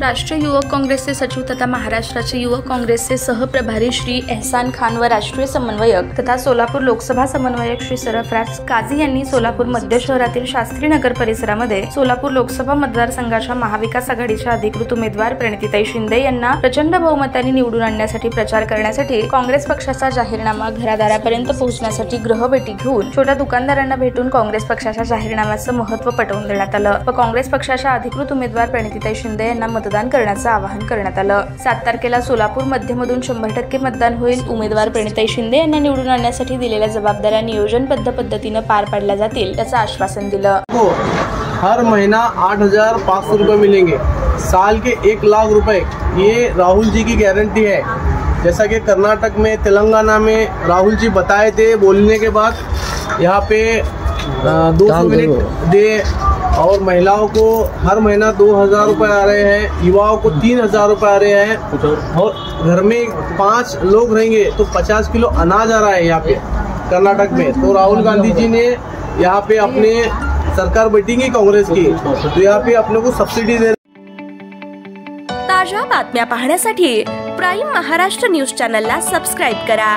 राष्ट्रीय युवक काँग्रेसचे सचिव तथा महाराष्ट्राचे युवक काँग्रेसचे सहप्रभारी श्री एहसान खान व राष्ट्रीय समन्वयक तथा सोलापूर लोकसभा समन्वयक श्री सरफराज काझी यांनी सोलापूर मध्य शहरातील शास्त्री नगर परिसरामध्ये सोलापूर लोकसभा मतदारसंघाच्या महाविकास आघाडीच्या अधिकृत उमेदवार प्रणितीताई शिंदे यांना प्रचंड बहुमताने निवडून आणण्यासाठी प्रचार करण्यासाठी काँग्रेस पक्षाचा जाहीरनामा घरादारापर्यंत पोहोचण्यासाठी गृहभेटी घेऊन छोट्या दुकानदारांना भेटून काँग्रेस पक्षाच्या जाहीरनाम्याचं महत्त्व पटवून देण्यात आलं व काँग्रेस पक्षाच्या अधिकृत उमेदवार प्रणितीताई शिंदे यांना मतदान करण्याचं आवाहन करण्यात आलं। 7 तारखेला सोलापूर मध्यमधून 100% मतदान होईल। उमेदवार प्रणितीताई शिंदे यांना निवडून आणण्यासाठी दिलेल्या जबाबदाऱ्या नियोजनबद्ध पद्धतीने पार पाडल्या जातील याचं आश्वासन दिलं। हर महीना 8,500 रुपए मिलेंगे, साल के 1 लाख रुपए, ये राहुल जी की गारंटी है। जैसा कि कर्नाटक में, तेलंगाना में राहुल जी बताए थे, बोलने के बाद यहाँ पे 200 मिनट दे और महिलाओं को हर महीना 2,000 रुपये आ रहे हैं, युवाओं को 3,000 रुपये आ रहे हैं और घर में 5 लोग रहेंगे तो 50 किलो अनाज आ रहा है यहाँ पे कर्नाटक में। तो राहुल गांधी जी ने यहाँ पे अपने सरकार बैठेंगी कांग्रेस की, तो यहाँ पे अपने को सब्सिडी दे। ताजा बातम्या पाहण्यासाठी प्राइम महाराष्ट्र न्यूज चॅनलला सबस्क्राइब करा।